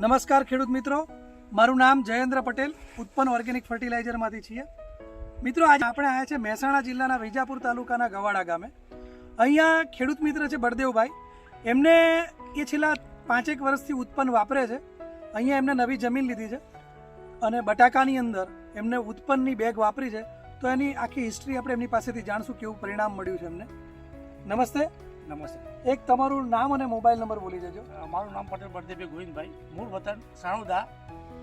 નમસ્કાર ખેડૂત મિત્રો, મારું નામ જયેન્દ્ર પટેલ, ઉત્પન્ન ઓર્ગેનિક ફર્ટિલાઇઝરમાંથી છીએ. મિત્રો, આજે આપણે આવ્યા છે મહેસાણા જિલ્લાના વિજાપુર તાલુકાના ગવાડા ગામે. અહીંયા ખેડૂત મિત્ર છે બળદેવભાઈ. એમને એ છેલ્લા 5-1 વર્ષથી ઉત્પન્ન વાપરે છે. અહીંયા એમને નવી જમીન લીધી છે અને બટાકાની અંદર એમને ઉત્પન્નની બેગ વાપરી છે. તો એની આખી હિસ્ટ્રી આપણે એમની પાસેથી જાણશું, કેવું પરિણામ મળ્યું છે એમને. નમસ્તે. નમસ્તે. એક તમારું નામ અને મોબાઈલ નંબર બોલી દેજો. મારું નામ પટેલ બળદેવભાઈ ગોવિંદભાઈ, મૂળ વતન સાણોદા.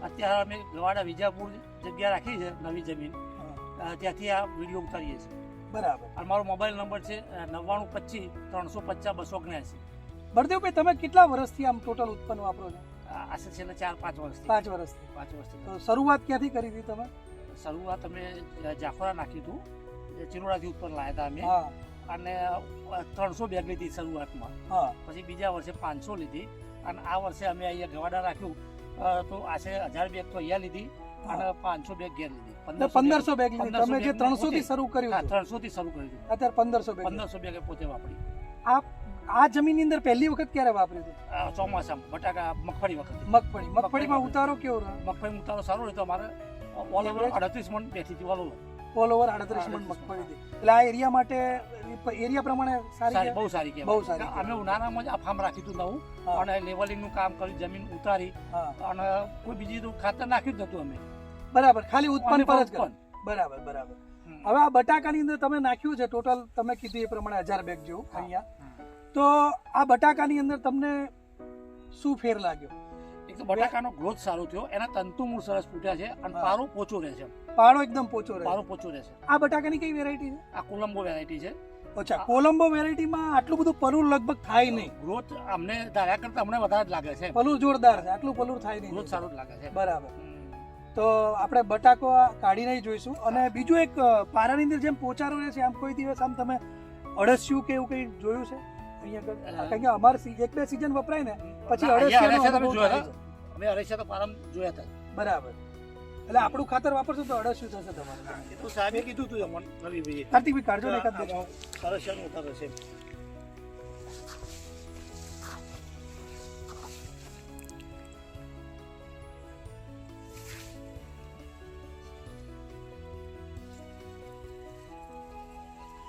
અત્યારે અમે ગવાડા વિજાપુર જગ્યા રાખી છે, નવી જમીન, ત્યાંથી આ વિડીયો ઉતારીએ છીએ. બરાબર. અને મારો મોબાઈલ નંબર છે 9925-350-279. બળદેવભાઈ, તમે કેટલા વર્ષથી આમ ટોટલ ઉત્પન્ન વાપરો છો? આશરે છેલ્લા 4-5 વર્ષથી. 5 વર્ષથી. 5 વર્ષથી. તો શરૂઆત ક્યાંથી કરી હતી તમે? શરૂઆત અમે જાફરા નાખ્યું હતું, ચિરોડાથી ઉત્પન્ન લાવ્યા હતા અમે. હા. અને 300 બેગ લીધી શરૂઆતમાં. હા. પછી બીજા વર્ષે 500 લીધી. અને આ વર્ષે અમે અહીંયા ગવાડા રાખ્યું તો આશરે 1000 બેગ તો અહીંયા લીધી અને 500 બેગ ઘેર લીધી. 1500 બેગ લીધી. તમે જે 300 થી શરૂ કર્યું હતું. 300 થી શરૂ કર્યું હતું. અત્યારે 1500 બેગ. 1500 બેગ પોતે વાપરી. આ જમીનની અંદર પહેલી વખત ક્યારે વાપર્યું હતું? ચોમાસામાં બટાકા મગફળી વખતે. મગફળીમાં ઉતારો કેવો રહ્યો? મગફળી ઉતારો સારો રહ્યો. અમારે ઓલ ઓવર 38 મણ બેઠી હતી. ઓલ ઓવર 38 મણ મગફળી હતી. એટલે આ એરિયા માટે એરિયા પ્રમાણે સારી, બહુ સારી કહેવાય. બહુ સારી. અમે ઉનાળામાં જ આ ફાર્મ રાખ્યું હતું નવું અને લેવલિંગ નું કામ કર્યું, જમીન ઉતારી અને કોઈ બીજી તો ખાતર નાખ્યું જ નતું અમે. બરાબર, ખાલી ઉત્પન્ન પર જ કર્યું. બરાબર. હવે આ બટાકાની અંદર તમે નાખ્યું છે ટોટલ, તમે કીધું એ પ્રમાણે 1000 બેગ જેવું અહીંયા. તો આ બટાકાની અંદર તમને શું ફેર લાગ્યો? એક તો બટાકાનો ગ્રોથ સારો થયો, એના તંતુ મૂળ સરસ ફૂટ્યા છે અને પારો પોચો રહે છે. પાળો એકદમ પોચો રહે. પારો પોચો રહે છે. આ બટાકાની કઈ વેરાયટી છે? આ કોલંબો વેરાયટી છે. અચ્છા, કોલંબો વેરાયટીમાં આટલું બધું પલુર લગભગ થાય નહીં. ગ્રોથ અમને ધાર્યા કરતા અમને વધારે જ લાગે છે. પલુર જોરદાર છે, આટલું પલુર થાય નહીં. ગ્રોથ સારો જ લાગે છે. બરાબર. તો આપણે બટાકો કાઢીને જોઈશું. અને બીજું એક પારાની અંદર જેમ પોચારો રહે છે, આમ કોઈ દિવસ આમ તમે અળસિયું કે એવું કંઈ જોયું છે અહીંયા? કારણ કે અમારે 1-2 સીઝન વપરાય ને પછી અળસિયાનો અનુભવ થાય છે. અમે અળસિયા તો પારમ જોયા હતા. બરાબર. એટલે આપણું ખાતર વાપરશો તો અળસિયું થશે તમારે. એ તો સાહેબે કીધું હતું અમને રવિભાઈએ. કાર્તિકભાઈ કાઢજો ને એકાદ બે. અળસિયાનો ઉતારો છે.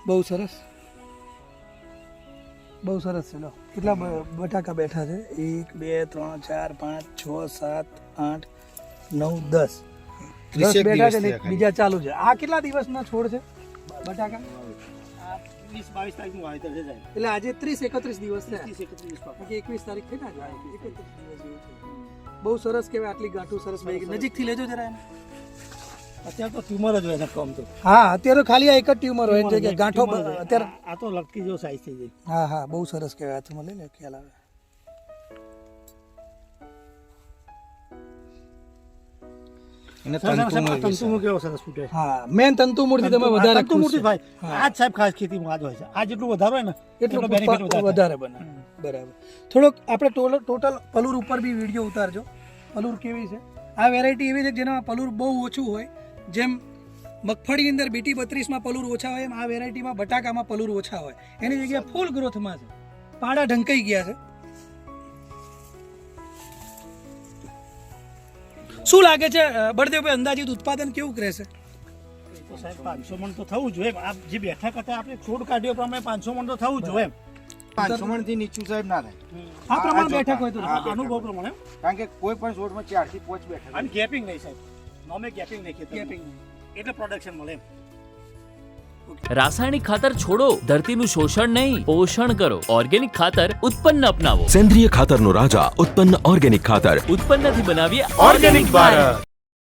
બહુ સરસ છે. લો કેટલા બટાકા બેઠા છે? 1 2 3 4 5 6 7 8 9 10 બેઠા છે ને બીજા ચાલુ છે. આ કેટલા દિવસના છોડ છે બટાકા? 20-22 તારીખનું વાવેતર છે સાહેબ. એટલે આજે 30-31 દિવસ છે. 30-31 21 તારીખ થઈ ને? 31 દિવસ જેવું છે. બહુ સરસ કહેવાય. આટલી ગાંઠું સરસ નજીકથી લેજો જરા એને. અત્યારે તો ટ્યુમર જ હોય છે કામ તો. હા, અત્યારે ખાલી આ એક જ ટ્યુમર હોય છે કે ગાંઠો અત્યારે. આ તો લટકી જેવો સાઈઝ થઈ જાય. હા, બહુ સરસ કહેવાય. હાથમાં લઈ લે, ખ્યાલ આવે. તંતુમૂળ કેવો સરસ ફૂટે. હા, મેન તંતુમૂળથી તમે વધારે તંતુમૂળથી ભાઈ આ જ સાહેબ ખાસ ખેતીમાં આ જ હોય છે. આ જેટલું વધારે હોય ને એટલું બેનિફિટ વધારે બને. બરાબર. થોડોક આપણે ટોટલ પલુર ઉપર બી વિડીયો ઉતારજો. પલુર કેવી છે? આ વેરાયટી એવી છે જેમાં પલુર બહુ ઓછું હોય. જેમ મગફળીની અંદર BT 32 માં પલુર ઓછા હોય, એમ આ વેરાયટીમાં બટાકામાં પલુર ઓછા હોય. એની જગ્યાએ ફૂલ ગ્રોથમાં છે. પાડા ઢંકાઈ ગયા છે. શું લાગે છે બળદેવભાઈ, અંદાજિત ઉત્પાદન કેવું રહેશે? સાહેબ 500 મણ તો થવું જોઈએ. આ જે બેઠા કરતા આપણે છોડ કાઢ્યો પ્રમાણે 500 મણ તો થવું જોઈએ. 500 મણ થી નીચું સાહેબ ના થાય. આ પ્રમાણે બેઠક હોય તો અનુભવ પ્રમાણે. કારણ કે કોઈ પણ છોડમાં 4 થી 5 બેઠક. અને ગેપિંગ નહીં સાહેબ. નોમે ગેપિંગ નહીં. ગેપિંગ એટલે પ્રોડક્શન મળે એમ. રાસાયણિક ખાતર છોડો, ધરતીનું શોષણ નહીં, પોષણ કરો. ઓર્ગેનિક ખાતર ઉત્પન્ન અપનાવો. સેન્દ્રિય ખાતરનો રાજા ઉત્પન્ન ઓર્ગેનિક ખાતર. ઉત્પન્નથી બનાવીએ ઓર્ગેનિક ભારત.